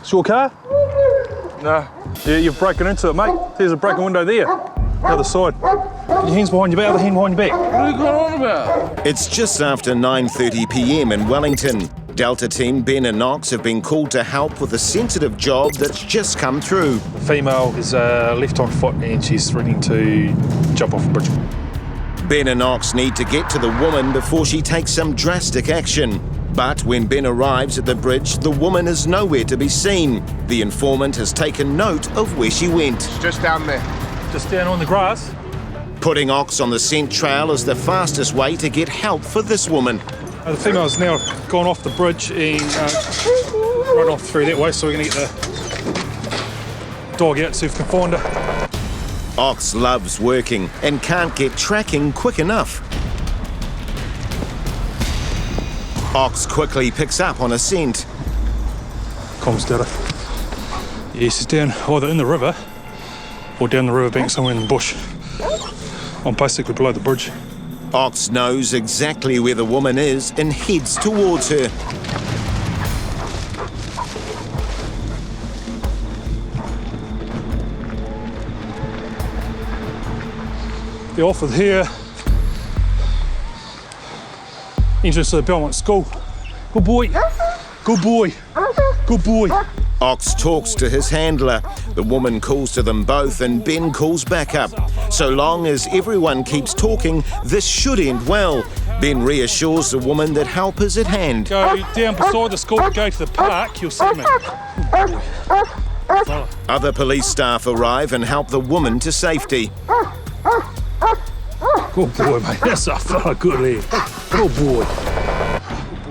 It's your car? No. Yeah, you've broken into it, mate. There's a broken window there. The other side. Your hands behind your back, other hand behind your back. What are you going on about? It's just after 9:30 p.m. in Wellington. Delta team Ben and Knox have been called to help with a sensitive job that's just come through. The female is left on foot and she's threatening to jump off a bridge. Ben and Knox need to get to the woman before she takes some drastic action. But when Ben arrives at the bridge, the woman is nowhere to be seen. The informant has taken note of where she went. It's just down there. Just down on the grass. Putting Ox on the scent trail is the fastest way to get help for this woman. The female's now gone off the bridge and run off through that way, so we're going to get the dog out, see if we can find her. Ox loves working and can't get tracking quick enough. Ox quickly picks up on a scent. Comms data. Yeah, she's down either in the river or down the riverbank somewhere in the bush. I'm basically below the bridge. Ox knows exactly where the woman is and heads towards her. The offer here. Entrance to the Belmont School. Good boy. Good boy. Good boy. Ox talks to his handler. The woman calls to them both and Ben calls back up. So long as everyone keeps talking, this should end well. Ben reassures the woman that help is at hand. Go down beside the school, go to the park, you'll see me. Other police staff arrive and help the woman to safety. Good boy, mate. That's a fella good here. Good boy.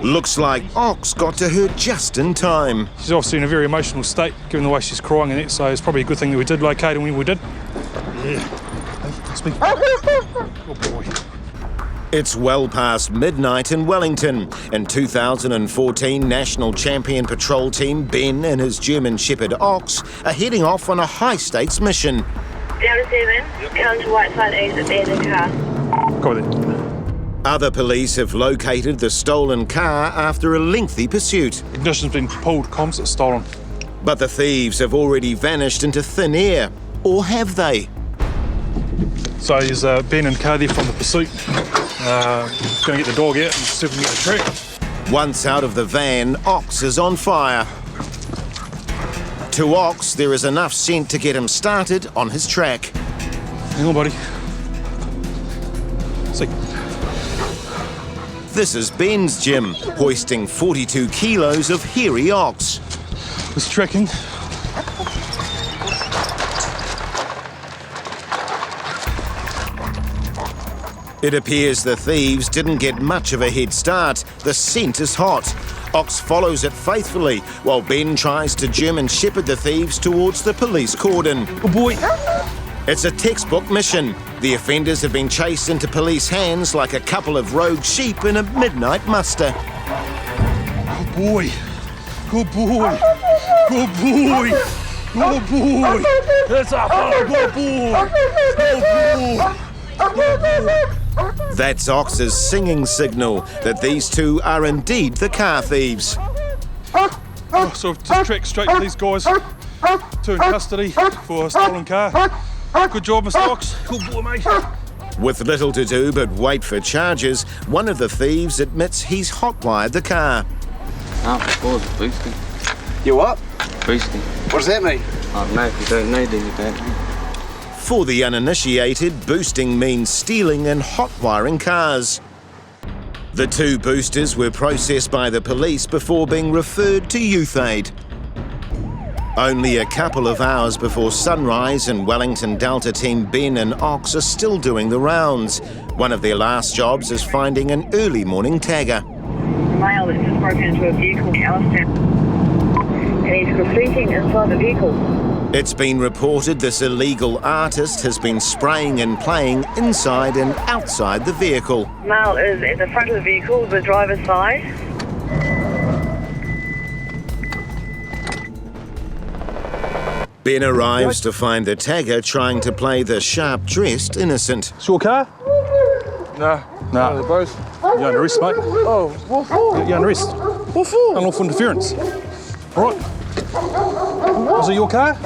Looks like Ox got to her just in time. She's obviously in a very emotional state, given the way she's crying and that, so it's probably a good thing that we did locate her when we did. Yeah. Hey, speak. Good boy. It's well past midnight in Wellington. In 2014, national champion patrol team Ben and his German Shepherd Ox are heading off on a high-stakes mission. Down to 7, come to Whiteside exit, there's a car. Go there. Other police have located the stolen car after a lengthy pursuit. Ignition's been pulled, comms are stolen. But the thieves have already vanished into thin air. Or have they? So there's Ben and car there from the pursuit. Going to get the dog out and see if we can get the track. Once out of the van, Ox is on fire. To Ox, there is enough scent to get him started on his track. Hang on, buddy. See. This is Ben's gym, hoisting 42 kilos of hairy ox. It's tracking. It appears the thieves didn't get much of a head start. The scent is hot. Ox follows it faithfully, while Ben tries to German shepherd the thieves towards the police cordon. Oh boy. It's a textbook mission. The offenders have been chased into police hands like a couple of rogue sheep in a midnight muster. Good boy. Good boy. Good boy. Good boy. That's a fella. Good boy. Good boy. Good boy. That's Ox's singing signal that these two are indeed the car thieves. Oh, so just track straight to these guys. Two in custody for a stolen car. Good job, Mr. Ox. Good boy, mate. With little to do but wait for charges, one of the thieves admits he's hotwired the car. Oh, boys, boosting. You what? Boosting. What does that mean? I don't know, if you don't know, then you don't know. For the uninitiated, boosting means stealing and hotwiring cars. The two boosters were processed by the police before being referred to Youth Aid. Only a couple of hours before sunrise and Wellington Delta team Ben and Ox are still doing the rounds. One of their last jobs is finding an early morning tagger. The male has just broken into a vehicle in Alistair, and he's graffitiing inside the vehicle. It's been reported this illegal artist has been spraying and playing inside and outside the vehicle. Male is at the front of the vehicle, the driver's side. Ben arrives to find the tagger trying to play the sharp-dressed innocent. It's your car? No. No. They're both. You're under arrest, mate. Oh, what for? You're under arrest. What for? Unlawful interference. All right. Was it your car?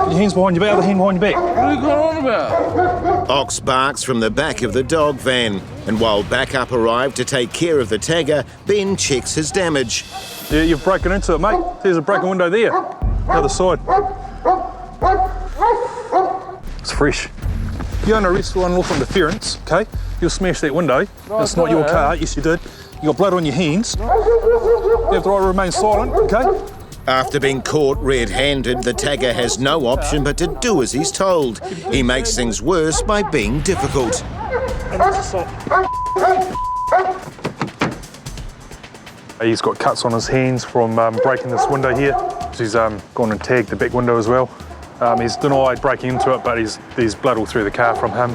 Your hand's behind your back, other hand behind your back. What are you going on about? Ox barks from the back of the dog van, and while backup arrived to take care of the tagger, Ben checks his damage. Yeah, you've broken into it, mate. There's a broken window there. The other side. It's fresh. You don't arrest for unlawful interference, okay? You'll smash that window. It's not your car. Yes, you did. You got blood on your hands. You have the right to remain silent, okay? After being caught red-handed, the tagger has no option but to do as he's told. He makes things worse by being difficult. He's got cuts on his hands from breaking this window here. He's gone and tagged the back window as well. He's denied breaking into it, but there's blood all through the car from him.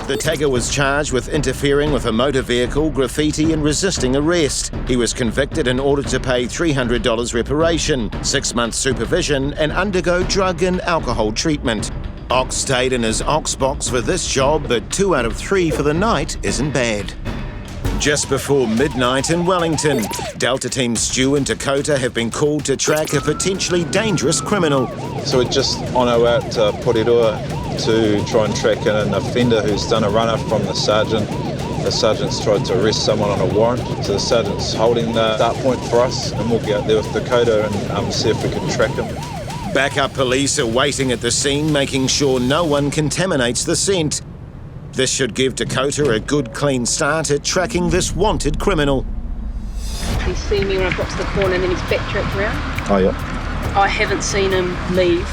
The tagger was charged with interfering with a motor vehicle, graffiti and resisting arrest. He was convicted and ordered to pay $300 reparation, 6 months supervision and undergo drug and alcohol treatment. Ox stayed in his Ox box for this job, but 2 out of 3 for the night isn't bad. Just before midnight in Wellington, Delta Team Stu and Dakota have been called to track a potentially dangerous criminal. So we're just on our way out to Porirua to try and track an offender who's done a runner from the sergeant. The sergeant's tried to arrest someone on a warrant, so the sergeant's holding the start point for us, and we'll get out there with Dakota and see if we can track him. Backup police are waiting at the scene, making sure no one contaminates the scent. This should give Dakota a good clean start at tracking this wanted criminal. He's seen me when I got to the corner and then he's backtracked around. Oh, yeah. I haven't seen him leave,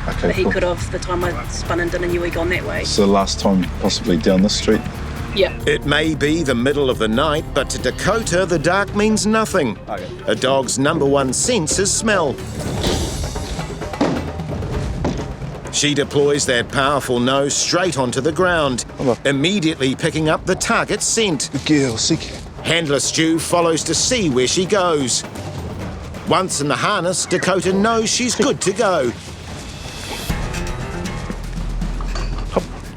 Okay, but he cool. could have the time I spun and didn't knew he'd gone that way. So the last time possibly down this street? Yeah. It may be the middle of the night, but to Dakota, the dark means nothing. A dog's #1 sense is smell. She deploys that powerful nose straight onto the ground, immediately picking up the target's scent. Good girl, sick. Handler Stu follows to see where she goes. Once in the harness, Dakota knows she's good to go.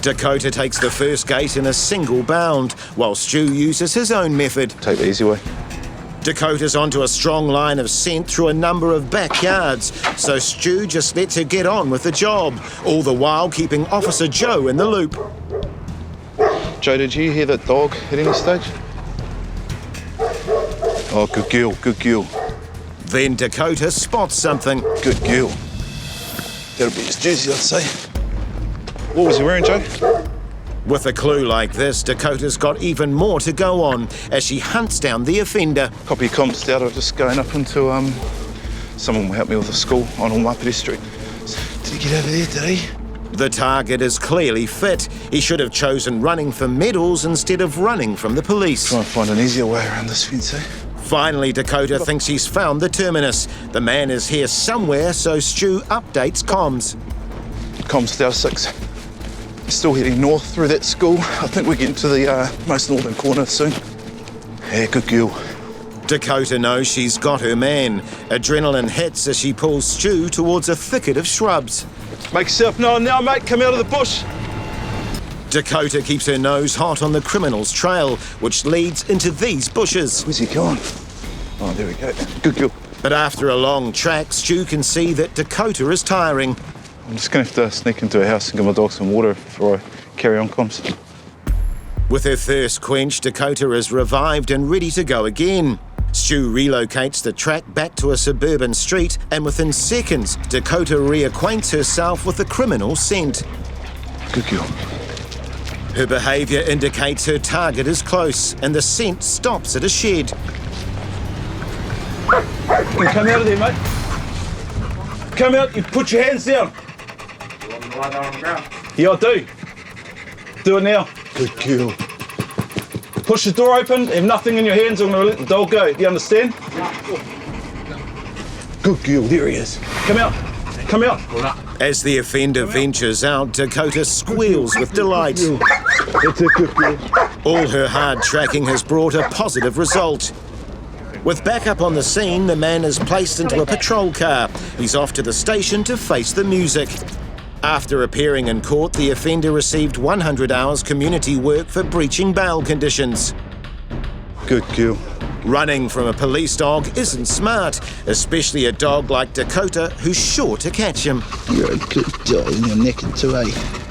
Dakota takes the first gate in a single bound, while Stu uses his own method. Take the easy way. Dakota's onto a strong line of scent through a number of backyards, so Stu just lets her get on with the job, all the while keeping Officer Joe in the loop. Joe, did you hear that dog at any stage? Oh, good girl, good girl. Then Dakota spots something. Good girl. That'll be his jersey, I'd say. What was he wearing, Joe? With a clue like this, Dakota's got even more to go on as she hunts down the offender. Copy of comps out of just going up into, someone will help me with a school on Almapiri Street. Did he get over there, did he? The target is clearly fit. He should have chosen running for medals instead of running from the police. Try and find an easier way around this fence, eh? Finally, Dakota thinks he's found the terminus. The man is here somewhere, so Stu updates comms. Comms down 6. Still heading north through that school. I think we're getting to the most northern corner soon. Yeah, good girl. Dakota knows she's got her man. Adrenaline hits as she pulls Stu towards a thicket of shrubs. Make yourself known now, mate. Come out of the bush. Dakota keeps her nose hot on the criminal's trail, which leads into these bushes. Where's he going? Oh, there we go. Good girl. But after a long track, Stu can see that Dakota is tiring. I'm just going to have to sneak into a house and give my dog some water before I carry on comms. With her thirst quenched, Dakota is revived and ready to go again. Stu relocates the track back to a suburban street, and within seconds, Dakota reacquaints herself with the criminal's scent. Good girl. Her behaviour indicates her target is close, and the scent stops at a shed. You come out of there, mate. Come out, you put your hands down. Yeah, I do. Do it now. Good girl. Push the door open, have nothing in your hands, I'm going to let the dog go. Do you understand? Good girl, there he is. Come out. Come out. As the offender ventures out, Dakota squeals with delight. That's a good girl. All her hard tracking has brought a positive result. With backup on the scene, the man is placed into a patrol car. He's off to the station to face the music. After appearing in court, the offender received 100 hours community work for breaching bail conditions. Good girl. Running from a police dog isn't smart, especially a dog like Dakota who's sure to catch him. You're a good dog, and you're necking too, eh?